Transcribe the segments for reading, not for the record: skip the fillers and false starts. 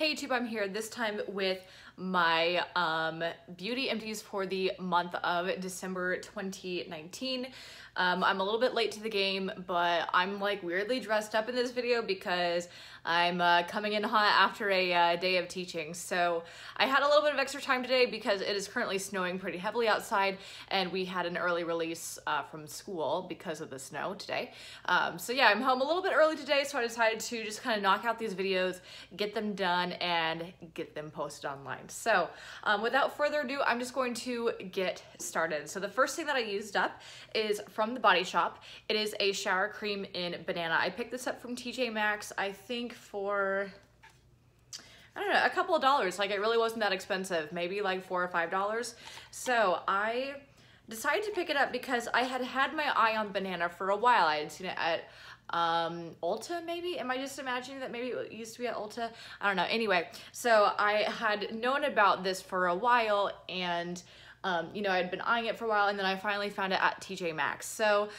Hey YouTube, I'm here this time with my beauty empties for the month of December 2019. I'm a little bit late to the game, but I'm like weirdly dressed up in this video because I'm coming in hot after a day of teaching. So I had a little bit of extra time today because it is currently snowing pretty heavily outside and we had an early release from school because of the snow today. So yeah, I'm home a little bit early today, so I decided to just kind of knock out these videos, get them done, and get them posted online. So without further ado, I'm just going to get started. So the first thing that I used up is from the Body Shop. It is a shower cream in banana. I picked this up from TJ Maxx, I think for, I don't know, a couple of dollars. Like, it really wasn't that expensive, maybe like $4 or $5. So I decided to pick it up because I had had my eye on banana for a while. I had seen it at Ulta, maybe? Am I just imagining that maybe it used to be at Ulta? I don't know. Anyway, so I had known about this for a while and you know, I'd been eyeing it for a while, and then I finally found it at TJ Maxx. So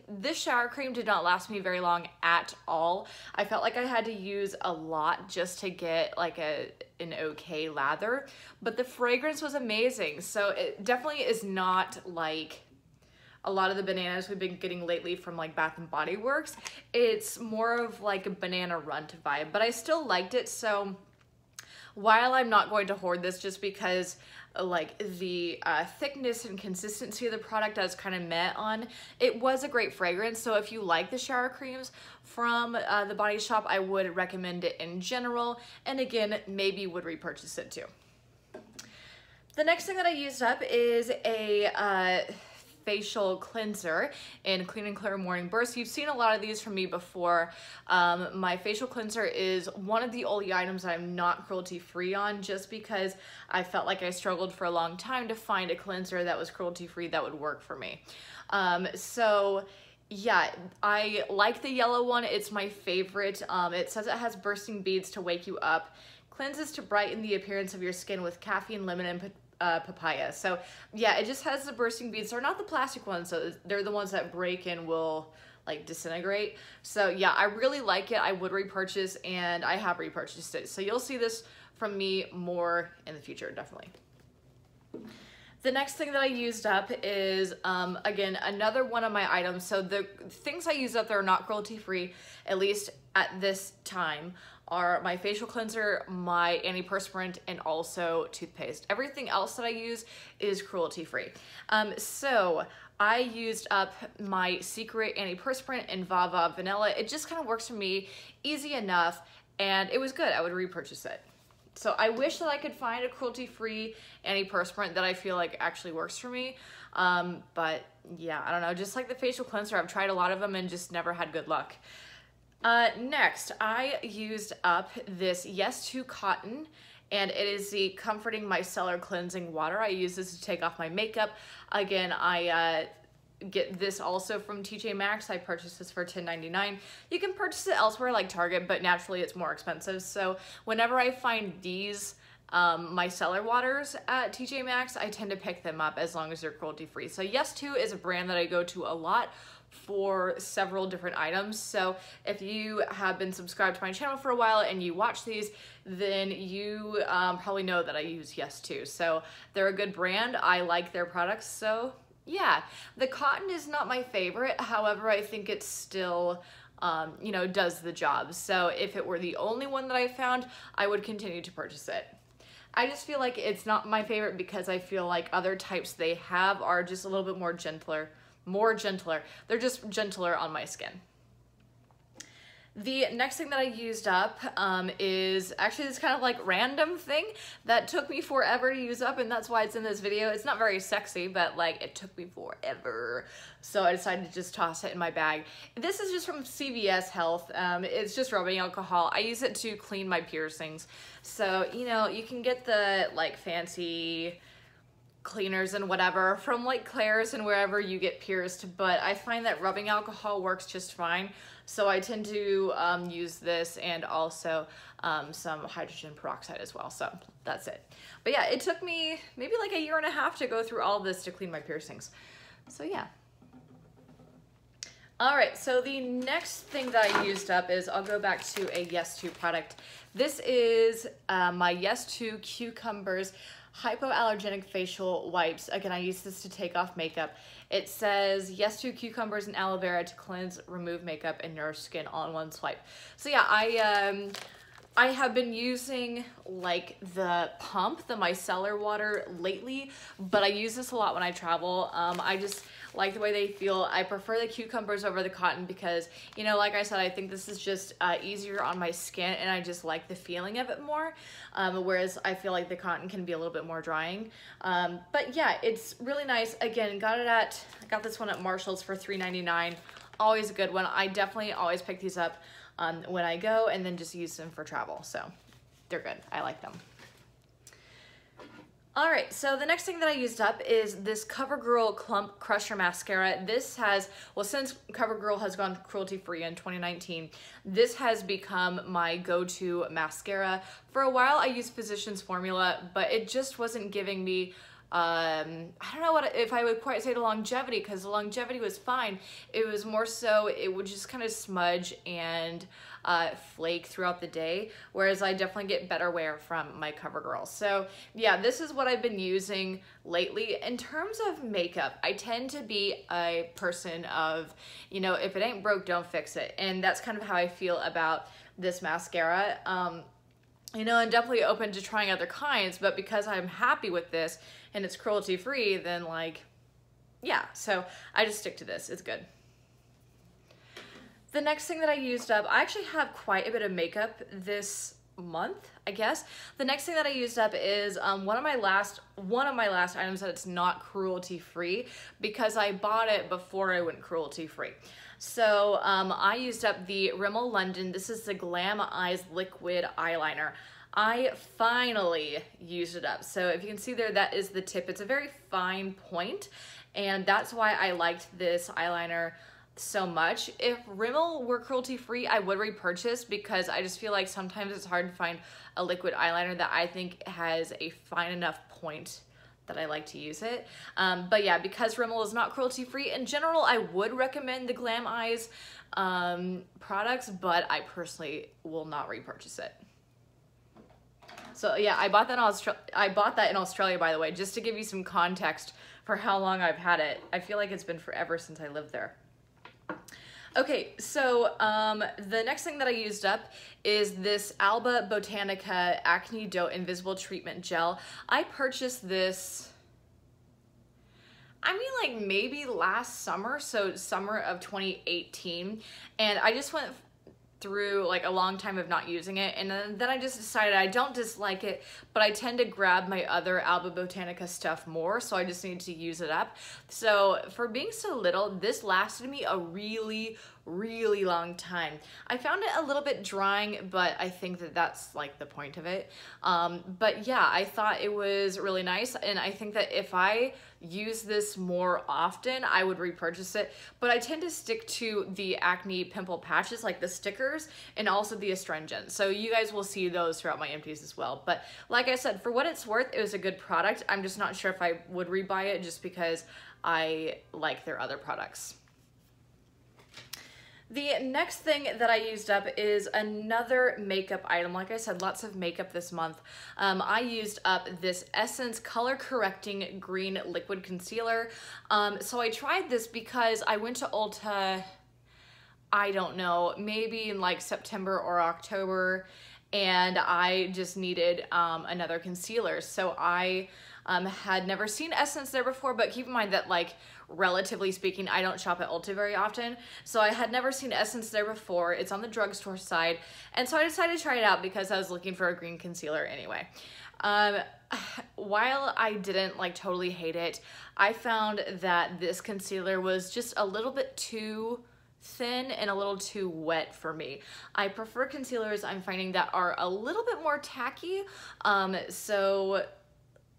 this shower cream did not last me very long at all. I felt like I had to use a lot just to get like an okay lather, but the fragrance was amazing. So it definitely is not like a lot of the bananas we've been getting lately from like Bath and Body Works. It's more of like a banana runt vibe, but I still liked it. So while I'm not going to hoard this just because like the thickness and consistency of the product I was kind of met on, it was a great fragrance. So if you like the shower creams from the Body Shop, I would recommend it in general, and again, maybe would repurchase it too. The next thing that I used up is a facial cleanser in Clean and Clear Morning Burst. You've seen a lot of these from me before. My facial cleanser is one of the only items that I'm not cruelty free on, just because I felt like I struggled for a long time to find a cleanser that was cruelty free that would work for me. So yeah, I like the yellow one. It's my favorite. It says it has bursting beads to wake you up, cleanses to brighten the appearance of your skin with caffeine, lemon, and papaya. So yeah, it just has the bursting beads. They're not the plastic ones, so they're the ones that break and will like disintegrate. So yeah, I really like it. I would repurchase, and I have repurchased it. So you'll see this from me more in the future, definitely. The next thing that I used up is, again, another one of my items. So the things I use up that are not cruelty free, at least at this time, are my facial cleanser, my antiperspirant, and also toothpaste. Everything else that I use is cruelty free. So I used up my Secret antiperspirant in Vava Vanilla. It just kind of works for me, easy enough, and it was good. I would repurchase it. So I wish that I could find a cruelty-free antiperspirant that I feel like actually works for me. But yeah, I don't know, just like the facial cleanser, I've tried a lot of them and just never had good luck. Next, I used up this Yes to Cotton, and it is the Comforting Micellar Cleansing Water. I use this to take off my makeup. Again, I get this also from TJ Maxx. I purchased this for $10.99. You can purchase it elsewhere like Target, but naturally it's more expensive. So whenever I find these micellar waters at TJ Maxx, I tend to pick them up as long as they're cruelty free. So Yes To is a brand that I go to a lot for several different items. So if you have been subscribed to my channel for a while and you watch these, then you probably know that I use Yes To. So they're a good brand. I like their products. So yeah, the cotton is not my favorite. However, I think it still, you know, does the job. So if it were the only one that I found, I would continue to purchase it. I just feel like it's not my favorite because I feel like other types they have are just a little bit more gentler. They're just gentler on my skin. The next thing that I used up is actually this kind of like random thing that took me forever to use up, and that's why it's in this video. It's not very sexy, but like it took me forever. So I decided to just toss it in my bag. This is just from CVS Health. It's just rubbing alcohol. I use it to clean my piercings. So, you know, you can get the like fancy cleaners and whatever from like Claire's and wherever you get pierced, but I find that rubbing alcohol works just fine. So I tend to use this, and also some hydrogen peroxide as well. So that's it. But yeah, it took me maybe like a year and a half to go through all this to clean my piercings. So yeah. All right, so the next thing that I used up is, I'll go back to a Yes To product. This is my Yes To Cucumbers Hypoallergenic Facial Wipes. Again, I use this to take off makeup. It says Yes To Cucumbers and Aloe Vera to cleanse, remove makeup, and nourish skin all in one swipe. So yeah, I have been using like the pump, the micellar water lately, but I use this a lot when I travel. I just like the way they feel. I prefer the cucumbers over the cotton because, you know, like I said, I think this is just easier on my skin, and I just like the feeling of it more. Whereas I feel like the cotton can be a little bit more drying. But yeah, it's really nice. Again, I got this one at Marshall's for $3.99. Always a good one. I definitely always pick these up when I go, and then just use them for travel. So they're good. I like them. All right, so the next thing that I used up is this CoverGirl Clump Crusher Mascara. This has, well, since CoverGirl has gone cruelty-free in 2019, this has become my go-to mascara. For a while, I used Physicians Formula, but it just wasn't giving me I don't know if I would quite say the longevity, because the longevity was fine. It was more so, it would just kind of smudge and flake throughout the day, whereas I definitely get better wear from my CoverGirl. So yeah, this is what I've been using lately. In terms of makeup, I tend to be a person of, you know, if it ain't broke, don't fix it. And that's kind of how I feel about this mascara. You know, I'm definitely open to trying other kinds, but because I'm happy with this and it's cruelty-free, then like, yeah, so I just stick to this. It's good. The next thing that I used up, I actually have quite a bit of makeup this month, I guess. The next thing that I used up is one of my last items that it's not cruelty-free, because I bought it before I went cruelty-free. So I used up the Rimmel London. This is the Glam Eyes Liquid Eyeliner. I finally used it up. So if you can see there, that is the tip. It's a very fine point, and that's why I liked this eyeliner so much. If Rimmel were cruelty-free, I would repurchase, because I just feel like sometimes it's hard to find a liquid eyeliner that I think has a fine enough point that I like to use it. But yeah, because Rimmel is not cruelty-free, in general, I would recommend the Glam Eyes products, but I personally will not repurchase it. So yeah, I bought that in Australia, by the way, just to give you some context for how long I've had it. I feel like it's been forever since I lived there. Okay, so the next thing that I used up is this Alba Botanica Acne Dough Invisible Treatment Gel. I purchased this, I mean, like maybe last summer, so summer of 2018, and I just went through like a long time of not using it, and then I just decided I don't dislike it, but I tend to grab my other Alba Botanica stuff more, so I just need to use it up. So for being so little, this lasted me a really long time. I found it a little bit drying, but I think that that's like the point of it. But yeah, I thought it was really nice, and I think that if I use this more often, I would repurchase it. But I tend to stick to the acne pimple patches, like the stickers, and also the astringent. So you guys will see those throughout my empties as well. But like I said, for what it's worth, it was a good product. I'm just not sure if I would rebuy it, just because I like their other products. The next thing that I used up is another makeup item. Like I said, lots of makeup this month. I used up this Essence Color Correcting Green Liquid Concealer. So I tried this because I went to Ulta, I don't know, maybe in like September or October, and I just needed another concealer. So I had never seen Essence there before, but keep in mind that, like, relatively speaking, I don't shop at Ulta very often, so I had never seen Essence there before. It's on the drugstore side, and so I decided to try it out because I was looking for a green concealer anyway. While I didn't like totally hate it, I found that this concealer was just a little bit too thin and a little too wet for me. I prefer concealers, I'm finding, that are a little bit more tacky, so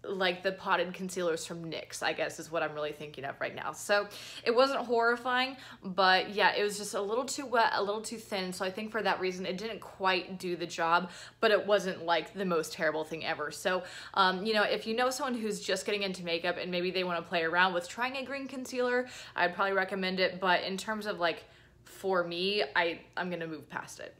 like the potted concealers from NYX, I guess is what I'm really thinking of right now. So it wasn't horrifying, but yeah, it was just a little too wet, a little too thin. So I think for that reason, it didn't quite do the job, but it wasn't like the most terrible thing ever. So, you know, if you know someone who's just getting into makeup and maybe they want to play around with trying a green concealer, I'd probably recommend it. But in terms of like, for me, I'm gonna move past it.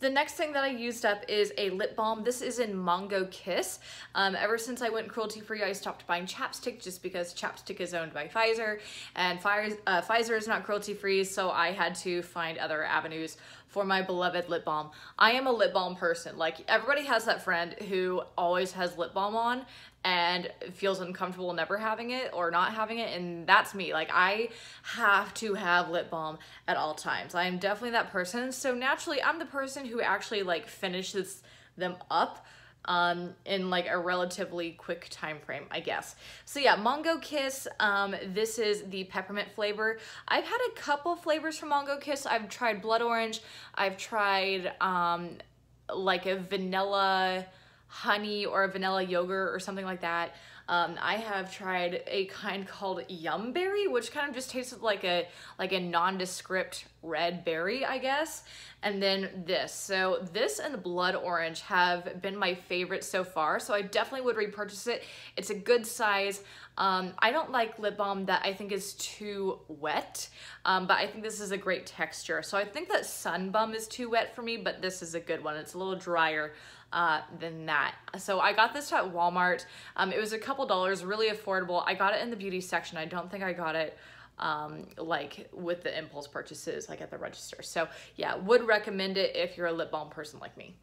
The next thing that I used up is a lip balm. This is in Mango Kiss. Ever since I went cruelty-free, I stopped buying chapstick just because chapstick is owned by Pfizer, and Pfizer is not cruelty-free, so I had to find other avenues for my beloved lip balm. I am a lip balm person. Like, everybody has that friend who always has lip balm on and feels uncomfortable never having it or not having it, and that's me. Like, I have to have lip balm at all times. I am definitely that person. So naturally, I'm the person who actually like finishes them up in like a relatively quick time frame, I guess. So yeah, Mango Kiss, this is the peppermint flavor. I've had a couple flavors from Mango Kiss. I've tried blood orange, I've tried like a vanilla honey or a vanilla yogurt or something like that. I have tried a kind called Yum Berry, which kind of just tasted like a nondescript red berry, I guess. And then this. So this and the blood orange have been my favorite so far, so I definitely would repurchase it. It's a good size. I don't like lip balm that I think is too wet, but I think this is a great texture. So I think that Sun Bum is too wet for me, but this is a good one. It's a little drier than that. So I got this at Walmart. It was a couple dollars, really affordable. I got it in the beauty section. I don't think I got it like with the impulse purchases, like at the register. So yeah, would recommend it if you're a lip balm person like me.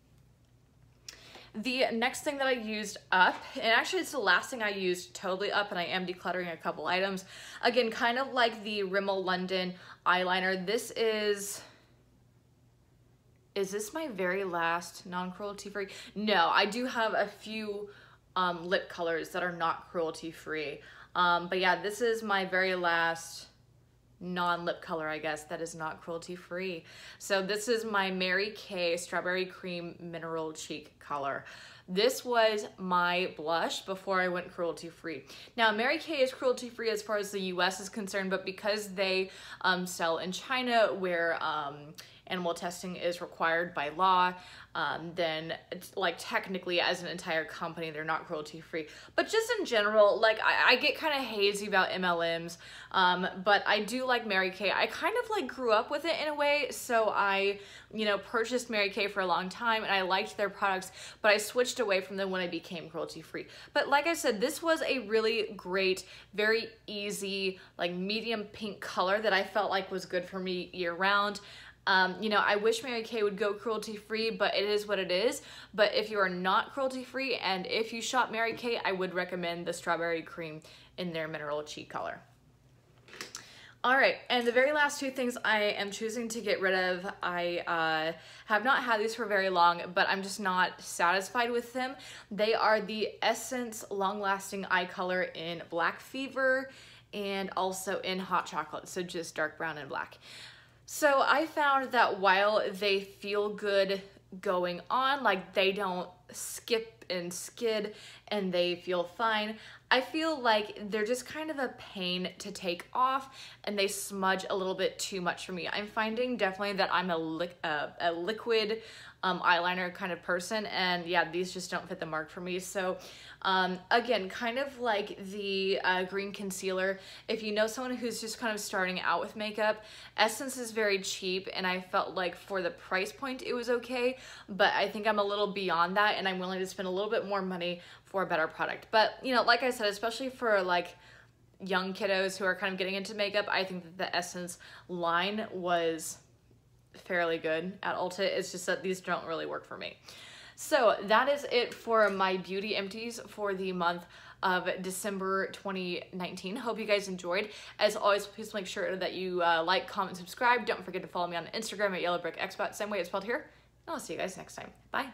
The next thing that I used up, and actually it's the last thing I used totally up, and I am decluttering a couple items. Again, kind of like the Rimmel London eyeliner. This is this my very last non-cruelty free? No, I do have a few lip colors that are not cruelty free. But yeah, this is my very last non-lip color, I guess, that is not cruelty free. So this is my Mary Kay Strawberry Cream Mineral Cheek color. This was my blush before I went cruelty free. Now, Mary Kay is cruelty free as far as the US is concerned, but because they sell in China where animal testing is required by law, then it's like technically as an entire company, they're not cruelty free. But just in general, like I get kind of hazy about MLMs, but I do like Mary Kay. I kind of like grew up with it in a way, so I, you know, purchased Mary Kay for a long time and I liked their products, but I switched away from them when I became cruelty free. But like I said, this was a really great, very easy, like medium pink color that I felt like was good for me year round. You know, I wish Mary Kay would go cruelty free, but it is what it is. But if you are not cruelty free and if you shop Mary Kay, I would recommend the Strawberry Cream in their Mineral Cheek color. All right, and the very last two things I am choosing to get rid of, I have not had these for very long, but I'm just not satisfied with them. They are the Essence Long Lasting Eye Color in Black Fever and also in Hot Chocolate, so just dark brown and black. So I found that while they feel good going on, like they don't skip and skid and they feel fine, I feel like they're just kind of a pain to take off and they smudge a little bit too much for me. I'm finding definitely that I'm a liquid eyeliner kind of person, and yeah, these just don't fit the mark for me. So again, kind of like the green concealer, if you know someone who's just kind of starting out with makeup, Essence is very cheap and I felt like for the price point it was okay, but I think I'm a little beyond that and I'm willing to spend a little bit more money for a better product. But you know, like I said, especially for like young kiddos who are kind of getting into makeup, I think that the Essence line was fairly good at Ulta. It's just that these don't really work for me. So that is it for my beauty empties for the month of December 2019. Hope you guys enjoyed. As always, please make sure that you like, comment, subscribe. Don't forget to follow me on Instagram at yellowbrickexpat, same way it's spelled here. And I'll see you guys next time. Bye.